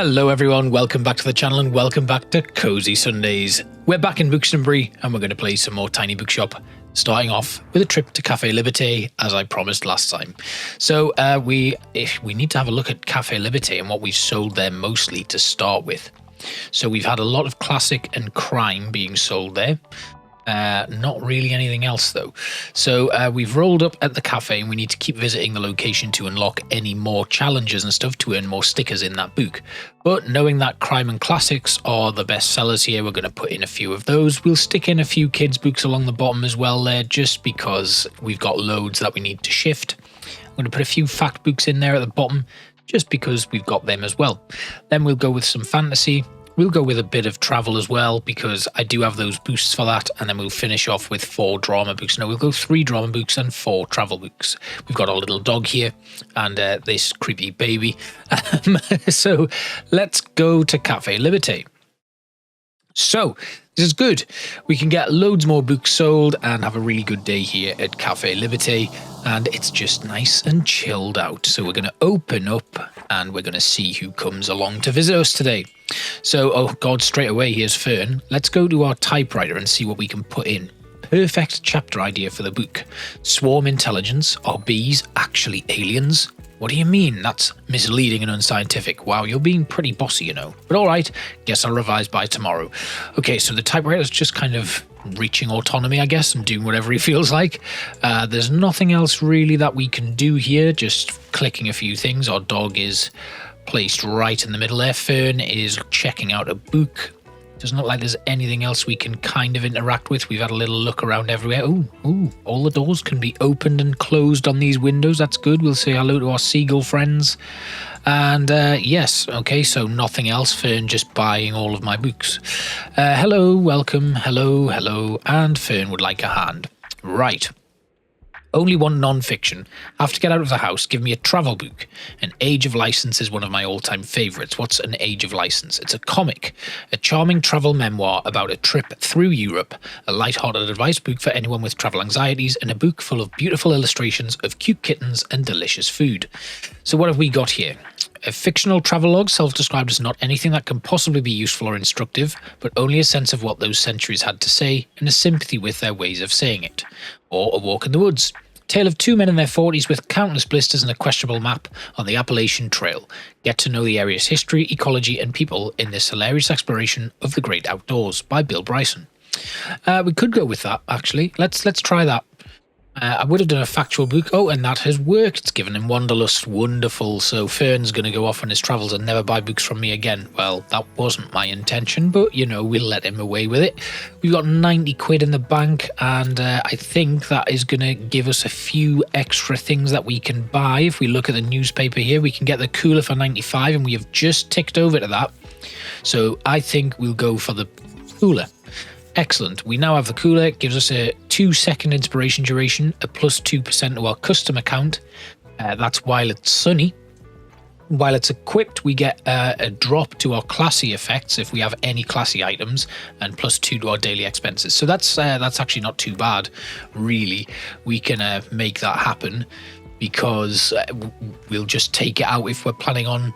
Hello everyone, welcome back to the channel and welcome back to Cozy Sundays. We're back in Bookstonbury and we're going to play some more Tiny Bookshop, starting off with a trip to Café Liberté as I promised last time. So we need to have a look at Café Liberté and what we've sold there mostly to start with. So we've had a lot of classic and crime being sold there. Not really anything else though. So we've rolled up at the cafe and we need to keep visiting the location to unlock any more challenges and stuff to earn more stickers in that book. But knowing that crime and classics are the best sellers here, we're going to put in a few of those. We'll stick in a few kids books along the bottom as well there, just because we've got loads that we need to shift. I'm going to put a few fact books in there at the bottom, just because we've got them as well. Then we'll go with some fantasy. We'll go with a bit of travel as well, because I do have those boosts for that, and then we'll finish off with 4 drama books. No, we'll go 3 drama books and 4 travel books. We've got our little dog here, and this creepy baby. So let's go to Café Liberté. So this is good. We can get loads more books sold and have a really good day here at Café Liberté, and it's just nice and chilled out. So we're going to open up and we're going to see who comes along to visit us today. So, oh God, straight away, here's Fern. Let's go to our typewriter and see what we can put in. Perfect chapter idea for the book. Swarm intelligence. Are bees actually aliens? What do you mean? That's misleading and unscientific. Wow, you're being pretty bossy, you know. But all right, guess I'll revise by tomorrow. Okay, so the typewriter's just kind of reaching autonomy, I guess, and doing whatever he feels like. There's nothing else really that we can do here, just clicking a few things. Our dog is placed right in the middle there. Fern is checking out a book. Doesn't look like there's anything else we can kind of interact with. We've had a little look around everywhere. Ooh, all the doors can be opened and closed on these windows. That's good. We'll say hello to our seagull friends. And yes, okay, so nothing else. Fern just buying all of my books. Hello, welcome, hello, and Fern would like a hand. Right. Only one non-fiction. Have to get out of the house. Give me a travel book. An Age of License is one of my all-time favourites. What's an Age of License? It's a comic. A charming travel memoir about a trip through Europe. A light-hearted advice book for anyone with travel anxieties, and a book full of beautiful illustrations of cute kittens and delicious food. So what have we got here? A fictional travelogue, self-described as not anything that can possibly be useful or instructive, but only a sense of what those centuries had to say and a sympathy with their ways of saying it. Or A Walk in the Woods. Tale of 2 men in their 40s with countless blisters and a questionable map on the Appalachian Trail. Get to know the area's history, ecology and people in this hilarious exploration of the great outdoors by Bill Bryson. We could go with that, actually. Let's try that. I would have done a factual book. Oh, and that has worked. It's given him Wanderlust. Wonderful. So Fern's going to go off on his travels and never buy books from me again. Well, that wasn't my intention, but, you know, we'll let him away with it. We've got 90 quid in the bank, and I think that is going to give us a few extra things that we can buy. If we look at the newspaper here, we can get the cooler for 95, and we have just ticked over to that. So I think we'll go for the cooler. Excellent. We now have the cooler. It gives us a 2-second inspiration duration, a plus 2% to our customer count. That's while it's sunny. While it's equipped, we get a drop to our classy effects if we have any classy items, and plus 2 to our daily expenses. So that's actually not too bad, really. We can make that happen, because we'll just take it out if we're planning on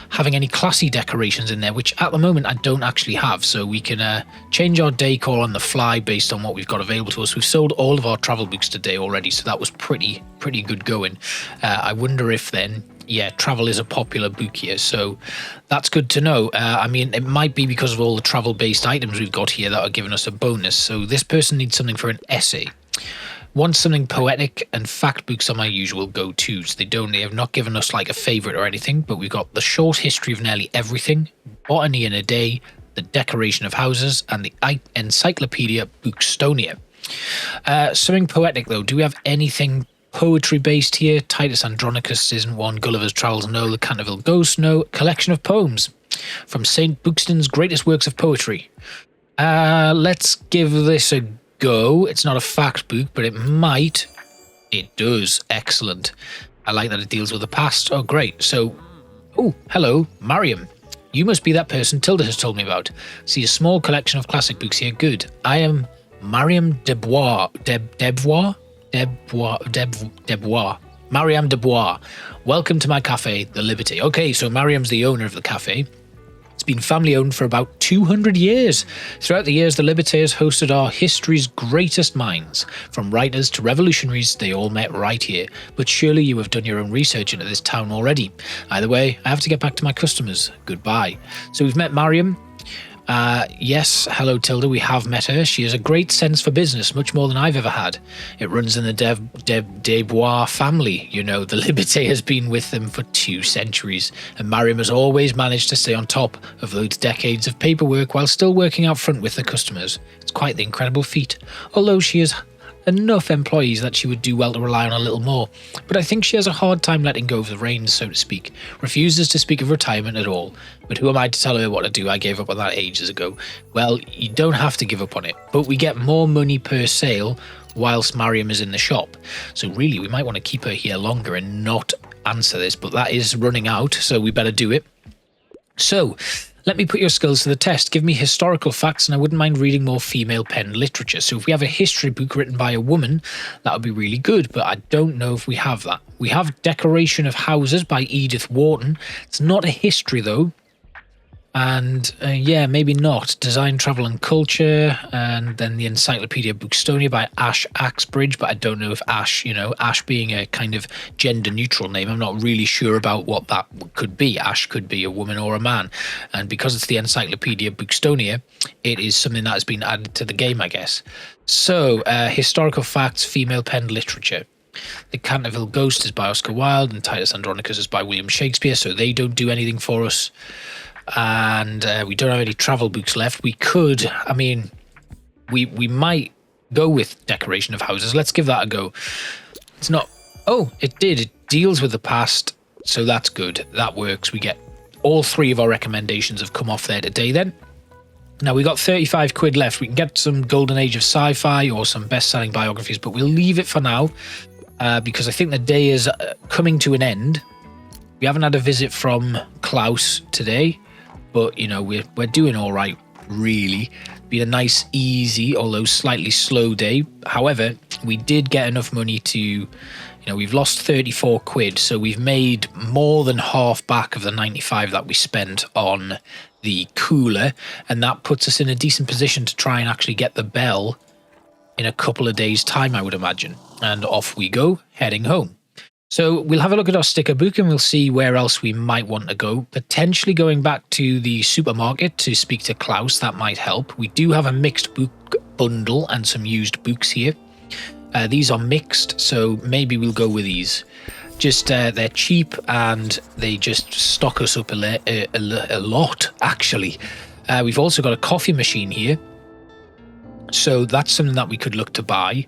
having any classy decorations in there, which at the moment I don't actually have. So we can change our decor on the fly based on what we've got available to us. We've sold all of our travel books today already, so that was pretty good going. I wonder if then, yeah, travel is a popular book here, so that's good to know. I mean, it might be because of all the travel-based items we've got here that are giving us a bonus. So this person needs something for an essay. Want something poetic, and fact books are my usual go-tos. They have not given us like a favourite or anything, but we've got the short history of nearly everything, botany in a day, the decoration of houses, and the encyclopedia Bookstonia. Something poetic though. Do we have anything poetry-based here? Titus Andronicus isn't one. Gulliver's Travels, no. The Canterville Ghost, no. Collection of poems from St. Buxton's greatest works of poetry. Let's give this a go. It's not a fact book, but it might. It does. Excellent. I like that it deals with the past. Oh, great. So, oh, hello, Mariam. You must be that person Tilda has told me about. See a small collection of classic books here. Good. I am Mariam Debois. Mariam Debois. Welcome to my cafe, the Liberty. Okay, so Mariam's the owner of the cafe. been family owned for about 200 years. Throughout the years, the Liberté has hosted our history's greatest minds. From writers to revolutionaries, they all met right here. But surely you have done your own research into this town already. Either way, I have to get back to my customers. Goodbye. So we've met Mariam. Yes, hello Tilda, we have met her. She has a great sense for business, much more than I've ever had. It runs in the Desbois family, you know. The Liberté has been with them for 2 centuries, and Mariam has always managed to stay on top of those decades of paperwork while still working out front with the customers. It's quite the incredible feat, although she has enough employees that she would do well to rely on a little more. But I think she has a hard time letting go of the reins, so to speak. Refuses to speak of retirement at all. But who am I to tell her what to do? I gave up on that ages ago. Well, you don't have to give up on it, but we get more money per sale whilst Mariam is in the shop. So really, we might want to keep her here longer and not answer this, but that is running out, so we better do it. So, let me put your skills to the test. Give me historical facts, and I wouldn't mind reading more female-penned literature. So if we have a history book written by a woman, that would be really good, but I don't know if we have that. We have Decoration of Houses by Edith Wharton. It's not a history, though. And yeah, maybe not. Design, Travel and Culture, and then the Encyclopedia Bookstonia by Ash Axbridge, but I don't know if Ash, you know, Ash being a kind of gender-neutral name, I'm not really sure about what that could be. Ash could be a woman or a man, and because it's the Encyclopedia Bookstonia, it is something that has been added to the game, I guess. So, historical facts, female-penned literature. The Canterville Ghost is by Oscar Wilde, and Titus Andronicus is by William Shakespeare, so they don't do anything for us. And we don't have any travel books left. We could, I mean, we might go with Decoration of Houses. Let's give that a go. It's not, oh, it did. It deals with the past, so that's good. That works. We get all 3 of our recommendations have come off there today then. Now, we got 35 quid left. We can get some Golden Age of Sci-Fi or some best-selling biographies, but we'll leave it for now because I think the day is coming to an end. We haven't had a visit from Klaus today. But, you know, we're doing all right, really. Been a nice, easy, although slightly slow day. However, we did get enough money to, you know, we've lost 34 quid. So we've made more than half back of the 95 that we spent on the cooler. And that puts us in a decent position to try and actually get the bell in a couple of days' time, I would imagine. And off we go, heading home. So we'll have a look at our sticker book and we'll see where else we might want to go. Potentially going back to the supermarket to speak to Klaus, that might help. We do have a mixed book bundle and some used books here. These are mixed, so maybe we'll go with these. Just they're cheap and they just stock us up a lot, actually. We've also got a coffee machine here. So that's something that we could look to buy.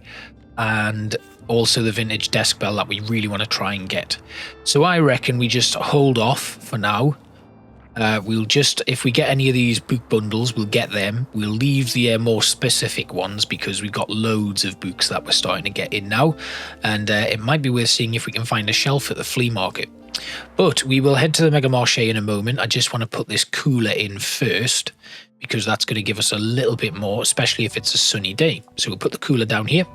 And also the vintage desk bell that we really want to try and get. So I reckon we just hold off for now. We'll just, if we get any of these book bundles, we'll get them. We'll leave the more specific ones because we've got loads of books that we're starting to get in now. And it might be worth seeing if we can find a shelf at the flea market. But we will head to the Mega Marché in a moment. I just want to put this cooler in first because that's going to give us a little bit more, especially if it's a sunny day. So we'll put the cooler down here.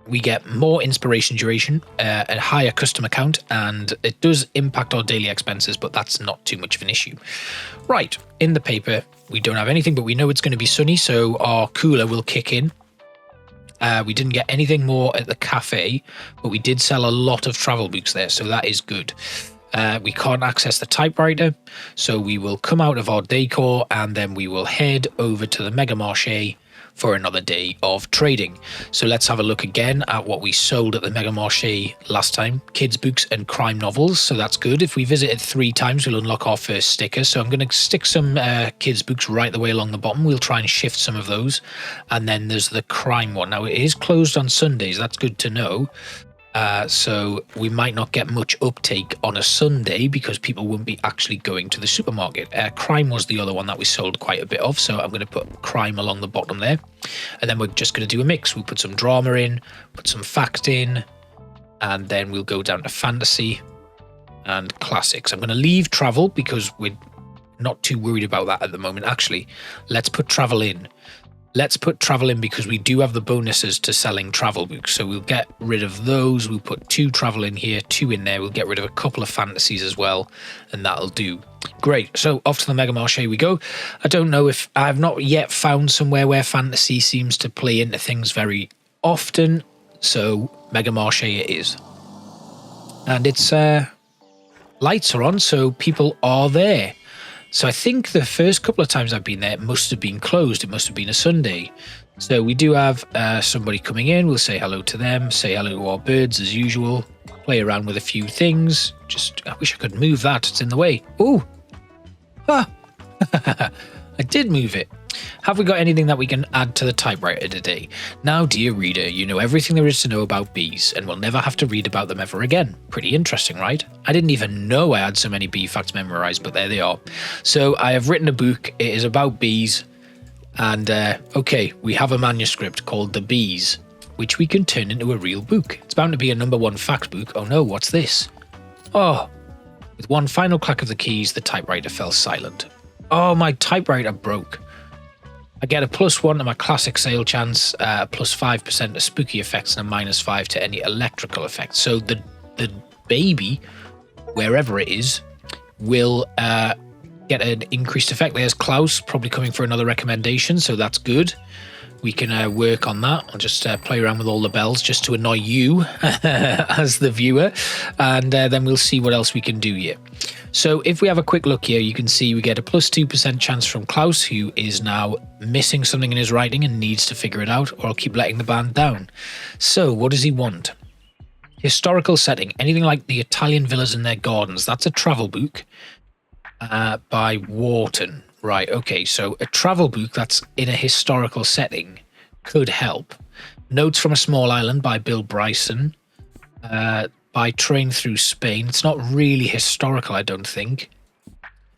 We get more inspiration duration, a higher customer count, and it does impact our daily expenses, but that's not too much of an issue. Right, in the paper, we don't have anything, but we know it's going to be sunny, so our cooler will kick in. We didn't get anything more at the cafe, but we did sell a lot of travel books there, so that is good. We can't access the typewriter, so we will come out of our decor, and then we will head over to the Mega Marché for another day of trading. So let's have a look again at what we sold at the Mega Marché last time. Kids books and crime novels, so that's good. If we visit it 3 times, we'll unlock our first sticker. So I'm going to stick some kids books right the way along the bottom. We'll try and shift some of those. And then there's the crime one. Now it is closed on Sundays, that's good to know. So we might not get much uptake on a Sunday because people won't be actually going to the supermarket. Crime was the other one that we sold quite a bit of, so I'm going to put crime along the bottom there. And then we're just going to do a mix. We'll put some drama in, put some fact in, and then we'll go down to fantasy and classics. I'm going to leave travel because we're not too worried about that at the moment. Actually, let's put travel in. Let's put travel in because we do have the bonuses to selling travel books. So we'll get rid of those. We'll put 2 travel in here, 2 in there. We'll get rid of a couple of fantasies as well, and that'll do. Great. So off to the Mega Marché we go. I don't know if I've not yet found somewhere where fantasy seems to play into things very often. So Mega Marché it is. And it's lights are on, so people are there. So I think the first couple of times I've been there, it must have been closed. It must have been a Sunday. So we do have somebody coming in. We'll say hello to them, say hello to our birds as usual, play around with a few things. I wish I could move that. It's in the way. Oh, I did move it. Have we got anything that we can add to the typewriter today? Now, dear reader, you know everything there is to know about bees and will never have to read about them ever again. Pretty interesting, right? I didn't even know I had so many bee facts memorized, but there they are. So I have written a book. It is about bees. And, okay, we have a manuscript called The Bees, which we can turn into a real book. It's bound to be a #1 fact book. Oh no, what's this? Oh, with one final clack of the keys, the typewriter fell silent. Oh, my typewriter broke. I get a +1 to my classic sale chance, +5% to spooky effects, and a -5 to any electrical effects. So the baby, wherever it is, will get an increased effect. There's Klaus probably coming for another recommendation, so that's good. We can work on that. I'll just play around with all the bells just to annoy you as the viewer, and then we'll see what else we can do here. So if we have a quick look here, you can see we get a +2% chance from Klaus, who is now missing something in his writing and needs to figure it out, or I'll keep letting the band down. So what does he want? Historical setting, anything like the Italian villas and their gardens. That's a travel book by Wharton. Right, okay, so a travel book that's in a historical setting could help. Notes from a Small Island by Bill Bryson. By Train Through Spain. It's not really historical, I don't think.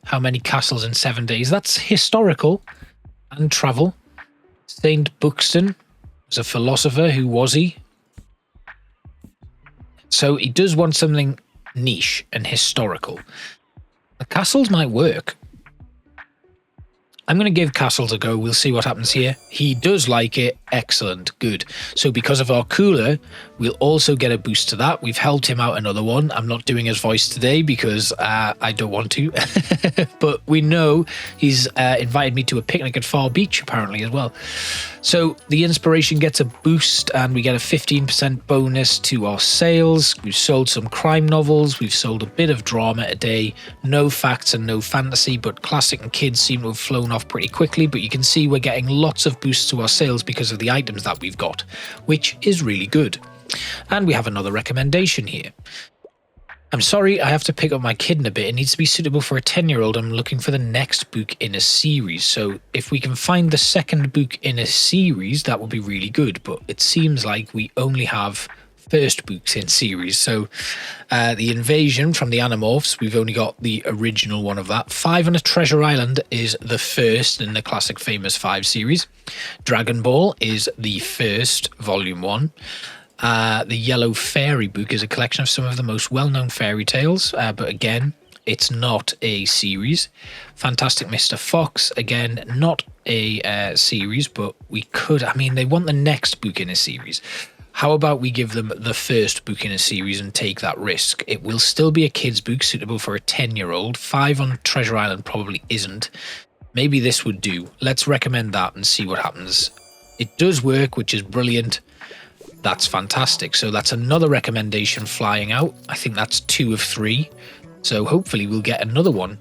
How Many Castles in 7 Days. That's historical and travel. Saint Buxton was a philosopher. Who was he? So he does want something niche and historical. The castles might work. I'm going to give castles a go. We'll see what happens here. He does like it. Excellent. Good. So because of our cooler, we'll also get a boost to that. We've helped him out another one. I'm not doing his voice today because I don't want to. But we know he's invited me to a picnic at Far Beach apparently as well. So the inspiration gets a boost and we get a 15% bonus to our sales. We've sold some crime novels. We've sold a bit of drama today. No facts and no fantasy, but classic and kids seem to have flown off pretty quickly. But you can see we're getting lots of boosts to our sales because of the items that we've got, which is really good. And we have another recommendation here. I'm sorry, I have to pick up my kid in a bit. It needs to be suitable for a 10-year-old. I'm looking for the next book in a series. So if we can find the second book in a series, that would be really good. But it seems like we only have first books in series. So The Invasion from the Animorphs, we've only got the original one of that. 5 on a Treasure Island is the first in the classic famous 5 series. Dragon Ball is the first, volume 1. The Yellow Fairy book is a collection of some of the most well-known fairy tales, but again, it's not a series. Fantastic Mr. Fox, again, not a series, but we could, I mean, they want the next book in a series. How about we give them the first book in a series and take that risk? It will still be a kid's book suitable for a 10-year-old. 5 on Treasure Island probably isn't. Maybe this would do. Let's recommend that and see what happens. It does work, which is brilliant. That's fantastic. So that's another recommendation flying out. I think that's 2 of 3. So hopefully we'll get another one.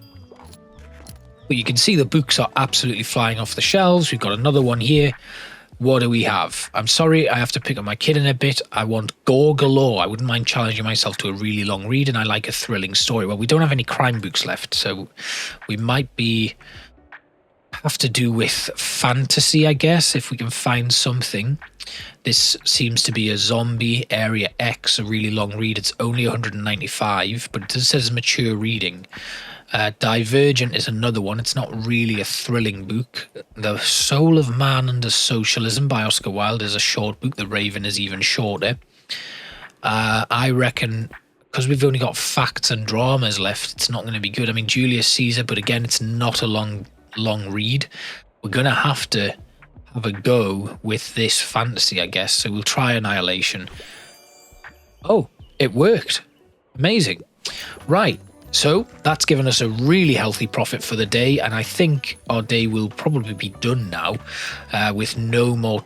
But you can see the books are absolutely flying off the shelves. We've got another one here. What do we have? I'm sorry, I have to pick up my kid in a bit. I want gore galore. I wouldn't mind challenging myself to a really long read, and I like a thrilling story. Well, we don't have any crime books left, so we might have to do with fantasy, I guess, if we can find something. This seems to be a zombie Area X, a really long read. It's only 195, but it says mature reading. Divergent is another one. It's not really a thrilling book. The Soul of Man Under Socialism by Oscar Wilde is a short book. The Raven is even shorter. I reckon because we've only got facts and dramas left, it's not going to be good. I mean, Julius Caesar, but again, it's not a long read. We're going to have have a go with this fantasy, I guess. So we'll try Annihilation. Oh, it worked. Amazing. Right. So that's given us a really healthy profit for the day. And I think our day will probably be done now with no more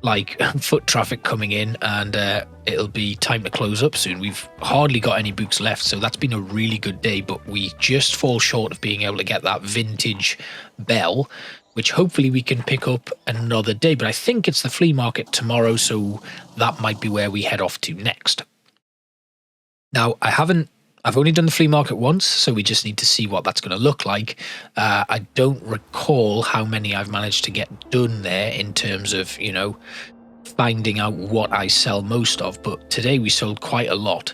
like foot traffic coming in, and it'll be time to close up soon. We've hardly got any books left, so that's been a really good day, but we just fall short of being able to get that vintage bell, which hopefully we can pick up another day. But I think it's the flea market tomorrow, so that might be where we head off to next. Now, I've only done the flea market once, so we just need to see what that's going to look like. I don't recall how many I've managed to get done there in terms of, you know, finding out what I sell most of, but today we sold quite a lot.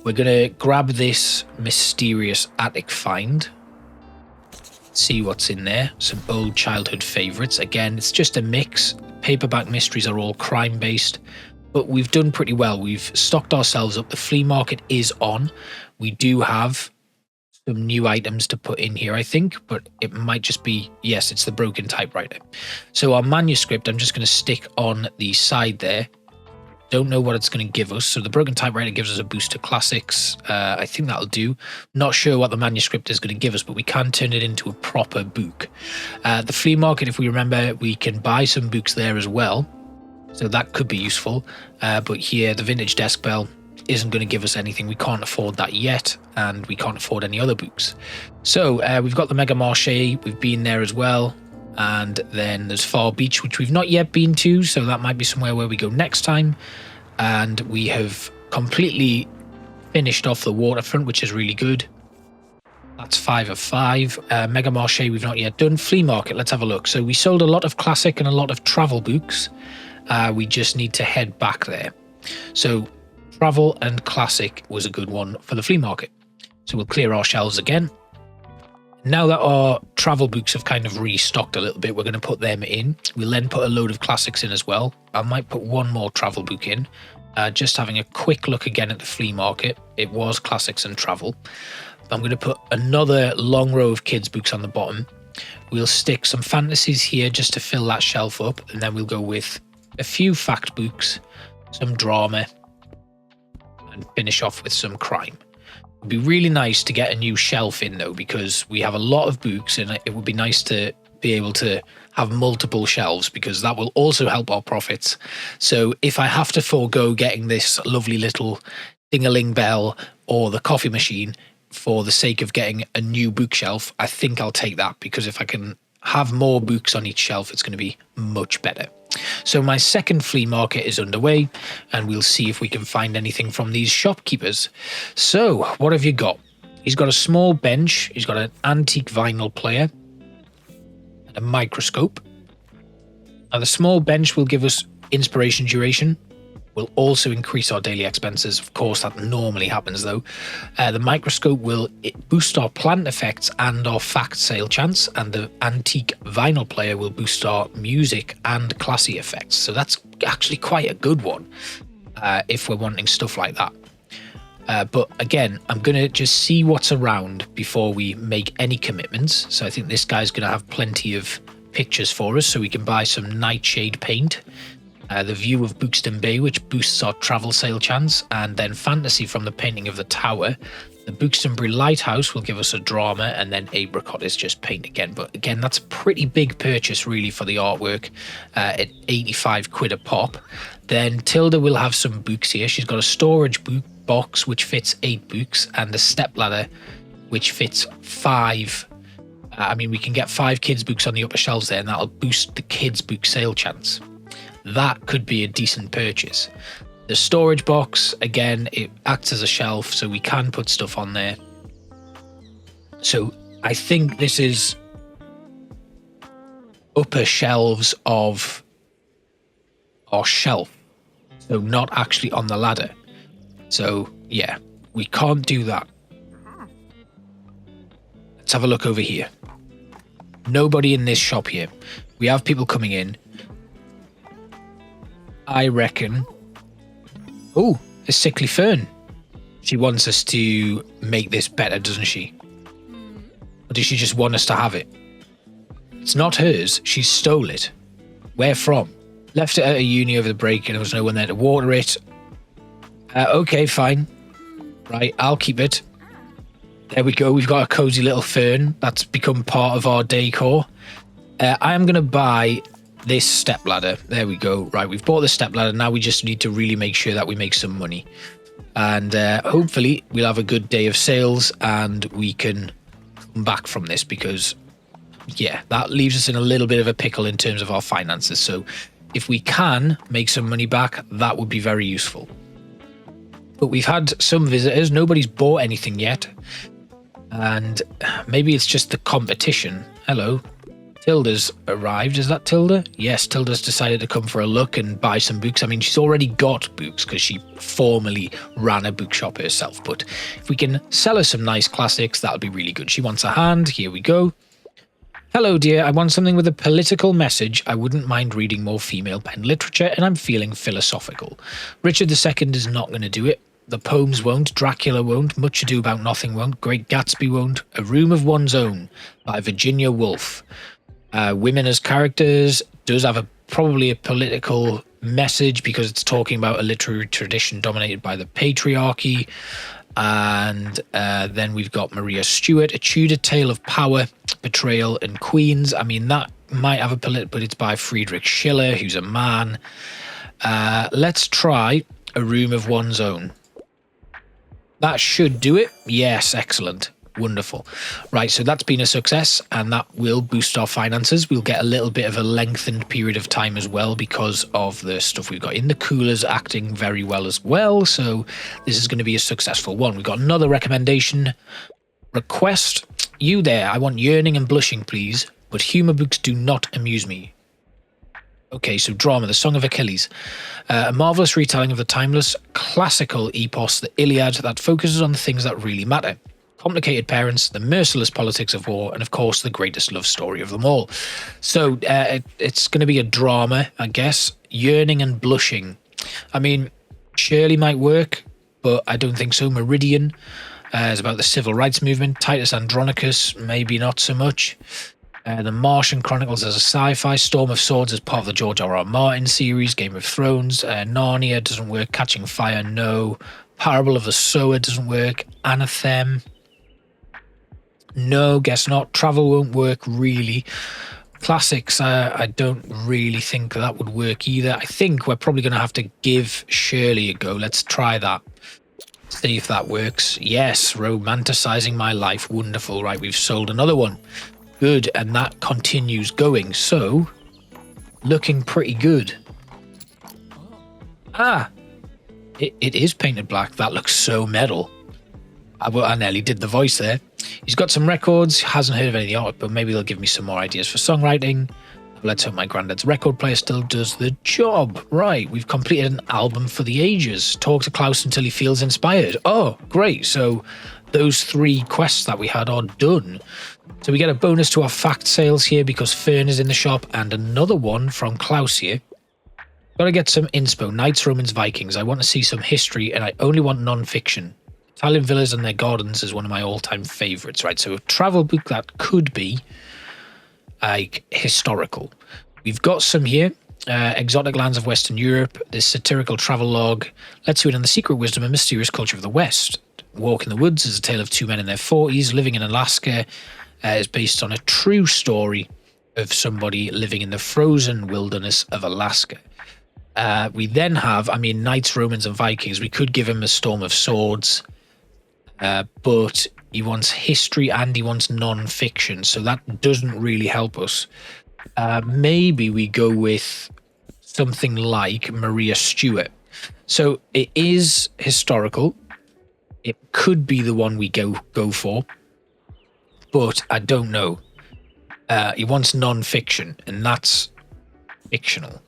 We're going to grab this mysterious attic find, see what's in there. Some old childhood favorites. Again, it's just a mix. Paperback mysteries are all crime-based, but we've done pretty well. We've stocked ourselves up. The flea market is on. We do have some new items to put in here, I think, but it might just be, yes, it's the broken typewriter. So our manuscript, I'm just going to stick on the side there. Don't know what it's going to give us. So the broken typewriter gives us a boost to classics. I think that'll do. Not sure what the manuscript is going to give us, but we can turn it into a proper book. The flea market, if we remember, we can buy some books there as well. So that could be useful. But here, the vintage desk bell isn't going to give us anything. We can't afford that yet, and we can't afford any other books. So we've got the Mega Marché. We've been there as well. And then there's Far Beach, which we've not yet been to, so that might be somewhere where we go next time. And we have completely finished off the waterfront, which is really good. That's 5 of 5. Mega Marché we've not yet done. Flea market, let's have a look. So we sold a lot of classic and a lot of travel books. We just need to head back there. So travel and classic was a good one for the flea market. So we'll clear our shelves again. Now that our travel books have kind of restocked a little bit, we're going to put them in. We'll then put a load of classics in as well. I might put one more travel book in. Just having a quick look again at the flea market. It was classics and travel. I'm going to put another long row of kids books on the bottom. We'll stick some fantasies here just to fill that shelf up. And then we'll go with a few fact books, some drama, and finish off with some crime. It'd be really nice to get a new shelf in though, because we have a lot of books and it would be nice to be able to have multiple shelves, because that will also help our profits. So if I have to forego getting this lovely little ding-a-ling bell or the coffee machine for the sake of getting a new bookshelf, I think I'll take that, because if I can have more books on each shelf, it's going to be much better. So my second flea market is underway, and we'll see if we can find anything from these shopkeepers. So what have you got? He's got a small bench. He's got an antique vinyl player and a microscope. Now the small bench will give us inspiration duration. Will also increase our daily expenses. Of course, that normally happens though. The microscope will boost our plant effects and our fact sale chance, and the antique vinyl player will boost our music and classy effects. So that's actually quite a good one if we're wanting stuff like that. But again, I'm going to just see what's around before we make any commitments. So I think this guy's going to have plenty of pictures for us, so we can buy some nightshade paint. The view of Bookstonbury, which boosts our travel sale chance, and then fantasy from the painting of the tower. The Bookstonbury lighthouse will give us a drama, and then apricot is just paint again. But again, that's a pretty big purchase really for the artwork at 85 quid a pop. Then Tilda will have some books here. She's got a storage book box which fits 8 books, and the stepladder which fits 5. I mean, we can get 5 kids books on the upper shelves there, and that'll boost the kids book sale chance. That could be a decent purchase. The storage box, again, it acts as a shelf, so we can put stuff on there. So I think this is upper shelves of our shelf, so not actually on the ladder. So yeah, we can't do that. Let's have a look over here. Nobody in this shop here. We have people coming in. I reckon... Oh, a sickly fern. She wants us to make this better, doesn't she? Or does she just want us to have it? It's not hers. She stole it. Where from? Left it at a uni over the break and there was no one there to water it. Okay, fine. Right, I'll keep it. There we go. We've got a cozy little fern that's become part of our decor. I am going to buy this stepladder. There we go. Right, we've bought the stepladder. Now we just need to really make sure that we make some money. And hopefully we'll have a good day of sales and we can come back from this because, yeah, that leaves us in a little bit of a pickle in terms of our finances. So if we can make some money back, that would be very useful. But we've had some visitors. Nobody's bought anything yet. And maybe it's just the competition. Hello. Tilda's arrived. Is that Tilda? Yes, Tilda's decided to come for a look and buy some books. I mean, she's already got books because she formerly ran a bookshop herself. But if we can sell her some nice classics, that'll be really good. She wants a hand. Here we go. Hello, dear. I want something with a political message. I wouldn't mind reading more female pen literature, and I'm feeling philosophical. Richard II is not going to do it. The poems won't, Dracula won't, Much Ado About Nothing won't, Great Gatsby won't, A Room of One's Own by Virginia Woolf. Women as characters does have probably a political message because it's talking about a literary tradition dominated by the patriarchy. And then we've got Maria Stuart, A Tudor Tale of Power, Betrayal and Queens. I mean, that might have a but it's by Friedrich Schiller, who's a man. Let's try A Room of One's Own. That should do it. Yes, excellent. Wonderful. Right, so that's been a success and that will boost our finances. We'll get a little bit of a lengthened period of time as well because of the stuff we've got in the coolers acting very well as well. So this is going to be a successful one. We've got another recommendation. Request. You there. I want Yearning and Blushing, please. But humour books do not amuse me. Okay, so drama, The Song of Achilles. A marvellous retelling of the timeless classical epos, the Iliad, that focuses on the things that really matter. Complicated parents, the merciless politics of war, and of course, the greatest love story of them all. So it's going to be a drama, I guess. Yearning and Blushing. I mean, Shirley might work, but I don't think so. Meridian is about the civil rights movement. Titus Andronicus, maybe not so much. The Martian Chronicles as a sci-fi. Storm of Swords as part of the George R.R. Martin series. Game of Thrones. Narnia doesn't work. Catching Fire, no. Parable of the Sower doesn't work. Anathem. No, guess not. Travel won't work, really. Classics, I don't really think that would work either. I think we're probably going to have to give Shirley a go. Let's try that. See if that works. Yes, Romanticizing My Life. Wonderful. Right, we've sold another one. Good, and that continues going. So, looking pretty good. Ah, it is painted black. That looks so metal. I nearly did the voice there. He's got some records, hasn't heard of any art, but maybe they'll give me some more ideas for songwriting. Let's hope my granddad's record player still does the job. Right, we've completed an album for the ages. Talk to Klaus until he feels inspired. Oh, great. So those 3 quests that we had are done. So we get a bonus to our fact sales here because Fern is in the shop, and another one from Klaus here. Got to get some inspo. Knights, Romans, Vikings. I want to see some history, and I only want non-fiction. Italian villas and their gardens is one of my all-time favourites, right? So a travel book that could be like historical. We've got some here. Exotic lands of Western Europe. This satirical travel log lets you in on the secret wisdom and mysterious culture of the West. Walk in the Woods is a tale of 2 men in their 40s living in Alaska. Is based on a true story of somebody living in the frozen wilderness of Alaska. We then have, I mean, Knights, Romans and Vikings. We could give him a Storm of Swords. But he wants history and he wants non-fiction, so that doesn't really help us. Maybe we go with something like Maria Stuart. So it is historical. It could be the one we go for, but I don't know. He wants non-fiction, and that's fictional.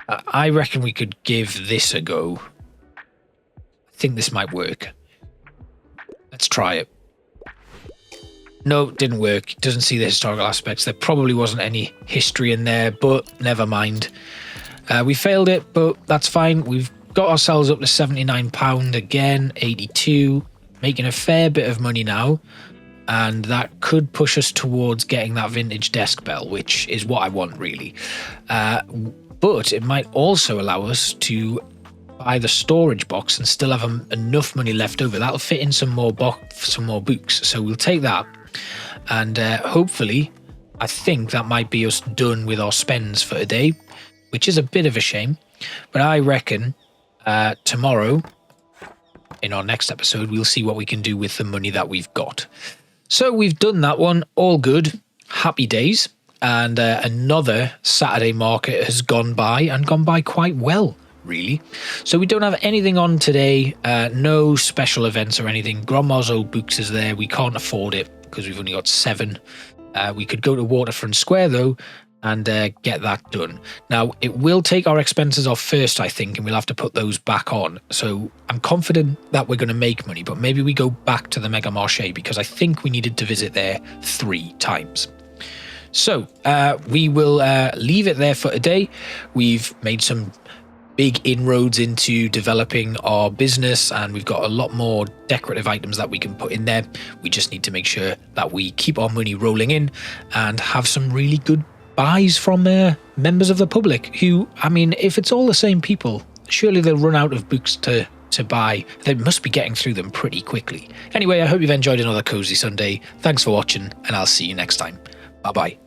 I reckon we could give this a go. I think this might work. Let's try it. No, it didn't work. It doesn't see the historical aspects. There probably wasn't any history in there, but never mind. We failed it, but that's fine. We've got ourselves up to £79 again, 82, making a fair bit of money now. and that could push us towards getting that vintage desk bell, which is what I want really. But it might also allow us to buy the storage box and still have enough money left over. That'll fit in some more books, so we'll take that, and hopefully I think that might be us done with our spends for today, which is a bit of a shame, but I reckon tomorrow in our next episode we'll see what we can do with the money that we've got. So we've done that one, all good, happy days, and another Saturday market has gone by, and gone by quite well really. So we don't have anything on today, no special events or anything. Grandma's old books is there. We can't afford it because we've only got 7. We could go to Waterfront Square though and get that done. Now it will take our expenses off first, I think, and we'll have to put those back on. So I'm confident that we're going to make money, but maybe we go back to the Mega Marché because I think we needed to visit there 3 times. So we will leave it there for today. We've made some big inroads into developing our business, and we've got a lot more decorative items that we can put in there. We just need to make sure that we keep our money rolling in and have some really good buys from members of the public who, I mean, if it's all the same people, surely they'll run out of books to buy. They must be getting through them pretty quickly. Anyway, I hope you've enjoyed another Cozy Sunday. Thanks for watching, and I'll see you next time. Bye bye.